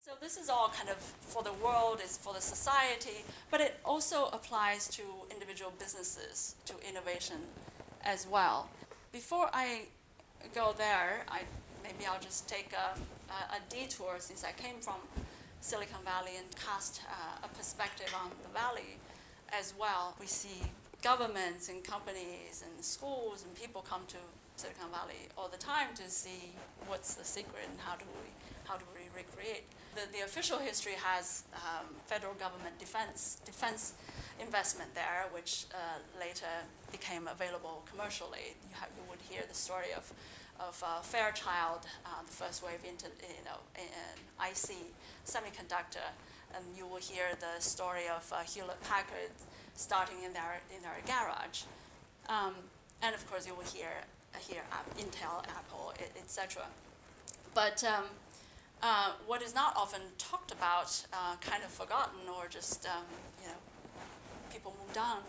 So this is all kind of for the world, it's for the society, but it also applies to individual businesses, to innovation as well. Before I go there, maybe I'll just take a detour since I came from Silicon Valley and cast a perspective on the valley as well. We see governments and companies and schools and people come to Silicon Valley all the time to see what's the secret and how do we recreate. The official history has federal government defense investment there, which later became available commercially. You would hear the story of Fairchild, the first wave IC semiconductor, and you will hear the story of Hewlett Packard starting in their garage, and of course you will hear Intel, Apple, etc. But what is not often talked about, kind of forgotten, or just people moved on,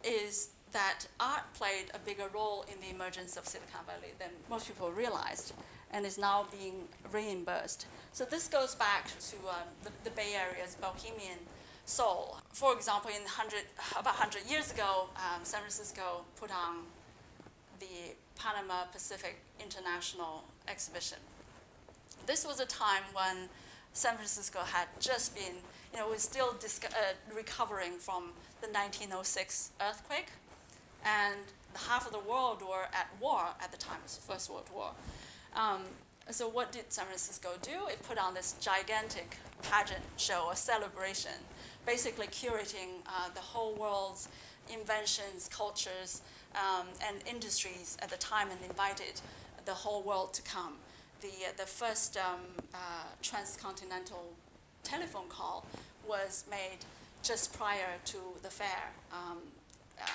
is that art played a bigger role in the emergence of Silicon Valley than most people realized, and is now being reimbursed. So this goes back to the Bay Area's Bohemian soul. For example, about 100 years ago, San Francisco put on the Panama Pacific International Exhibition. This was a time when San Francisco had just been, was still recovering from the 1906 earthquake, and half of the world were at war at the time. It was the First World War. So what did San Francisco do? It put on this gigantic pageant show, a celebration, basically curating the whole world's inventions, cultures, and industries at the time, and invited the whole world to come. The first transcontinental telephone call was made just prior to the fair.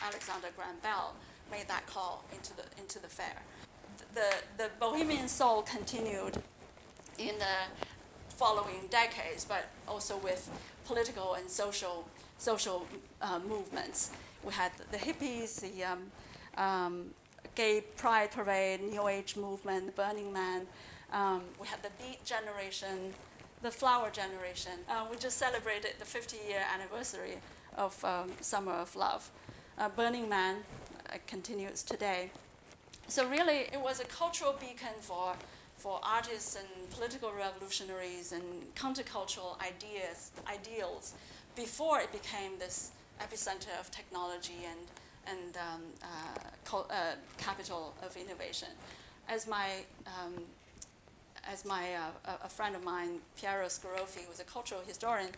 Alexander Graham Bell made that call into the fair. The Bohemian soul continued in the following decades, but also with political and social movements. We had the hippies, the gay pride parade, New Age movement, the Burning Man. We had the Beat generation, the Flower generation. We just celebrated the 50-year anniversary of Summer of Love. Burning Man continues today. So really, it was a cultural beacon for artists and political revolutionaries and countercultural ideals before it became this epicenter of technology and capital of innovation. As a friend of mine, Piero Scaroffi, who was a cultural historian,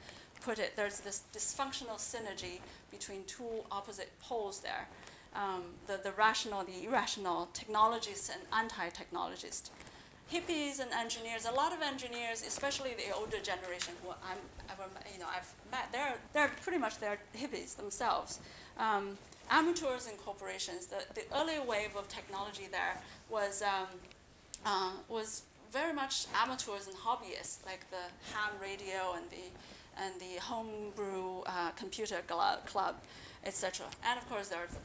put it, there's this dysfunctional synergy between two opposite poles there. The rational, the irrational, technologists and anti-technologists. Hippies and engineers, a lot of engineers, especially the older generation who I've met, they're pretty much hippies themselves. Amateurs and corporations, the early wave of technology there was very much amateurs and hobbyists, like the ham radio and the homebrew computer club, etc. And of course, there's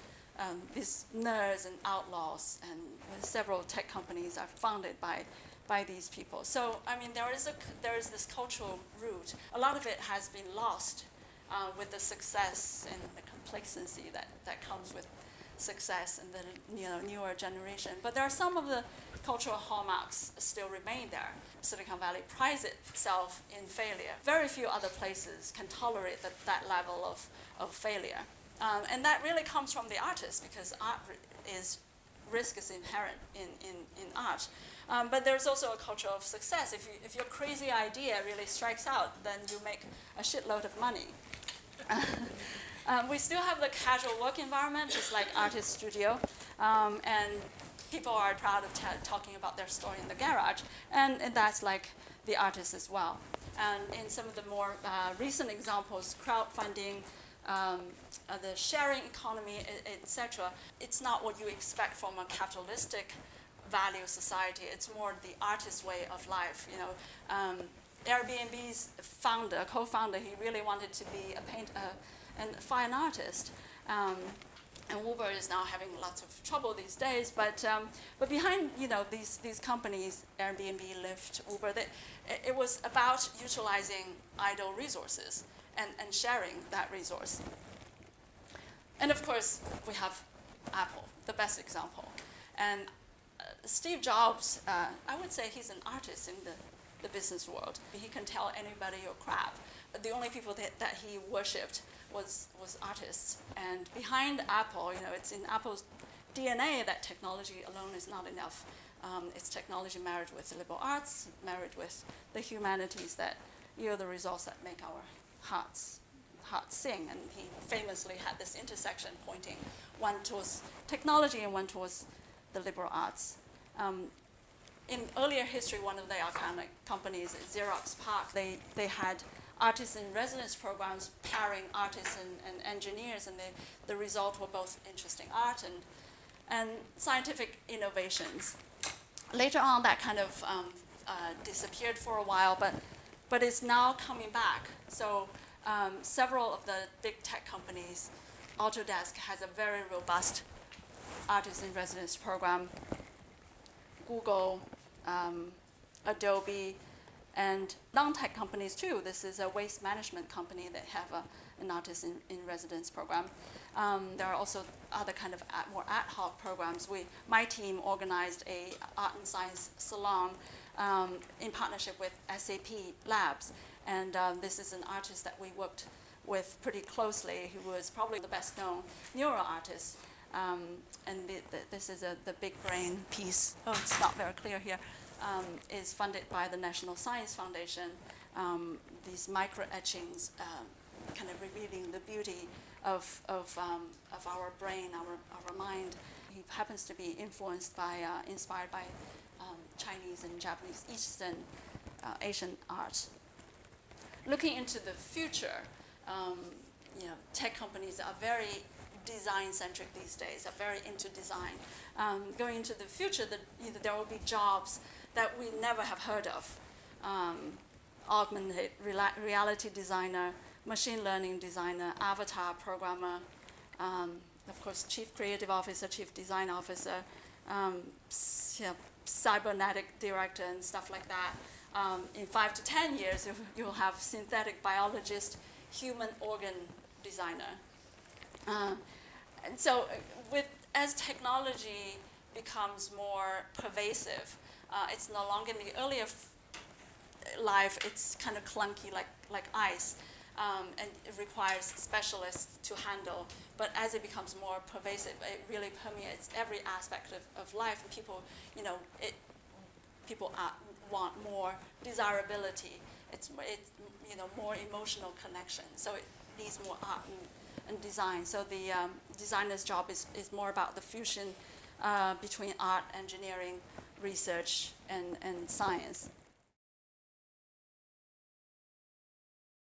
these nerds and outlaws, and several tech companies are founded by these people. So I mean, there is this cultural root. A lot of it has been lost with the success and the complacency that comes with success and the newer generation. But there are some of the cultural hallmarks still remain there. Silicon Valley prides itself in failure. Very few other places can tolerate that level of failure. And that really comes from the artist, because risk is inherent in art. But there's also a culture of success. If your crazy idea really strikes out, then you make a shitload of money. We still have the casual work environment, just like artist studio, and people are proud of talking about their story in the garage, and that's like the artist as well. And in some of the more recent examples, crowdfunding, the sharing economy, etc., it's not what you expect from a capitalistic value society. It's more the artist's way of life. Airbnb's co-founder, he really wanted to be a fine artist. And Uber is now having lots of trouble these days, but behind these companies, Airbnb, Lyft, Uber, it was about utilizing idle resources and sharing that resource. And of course, we have Apple, the best example. And Steve Jobs, I would say he's an artist in the business world. He can tell anybody your crap. But the only people that he worshipped was artists. And behind Apple, it's in Apple's DNA that technology alone is not enough. It's technology married with liberal arts, married with the humanities that yield the results that make our hearts sing. And he famously had this intersection pointing one towards technology and one towards the liberal arts. In earlier history, one of the iconic companies, Xerox PARC, they had artists in residence programs pairing artists and engineers, and the result were both interesting art and scientific innovations. Later on, that kind of disappeared for a while, but it's now coming back. So several of the big tech companies, Autodesk has a very robust artist in residence program. Google, Adobe, and non-tech companies too. This is a waste management company that have an artist in residence program. There are also other kind of more ad hoc programs. My team organized a art and science salon in partnership with SAP Labs, and this is an artist that we worked with pretty closely, who was probably the best known neuro artist. And this is the big brain piece. Oh, it's not very clear here. Is funded by the National Science Foundation. These micro etchings, kind of revealing the beauty of our brain, our mind. He happens to be inspired by Chinese and Japanese, Eastern Asian art. Looking into the future, tech companies are very design-centric these days, are very into design. Going into the future, there will be jobs that we never have heard of. Augmented reality designer, machine learning designer, avatar programmer, of course, chief creative officer, chief design officer, cybernetic director and stuff like that. In 5 to 10 years, you'll have synthetic biologist, human organ designer. And so as technology becomes more pervasive, it's no longer in the earlier life, it's kind of clunky like ice, and it requires specialists to handle. But as it becomes more pervasive, it really permeates every aspect of life, and people want more desirability. It's more emotional connection. So it needs more art and design. So the designer's job is more about the fusion between art, engineering, research, and science.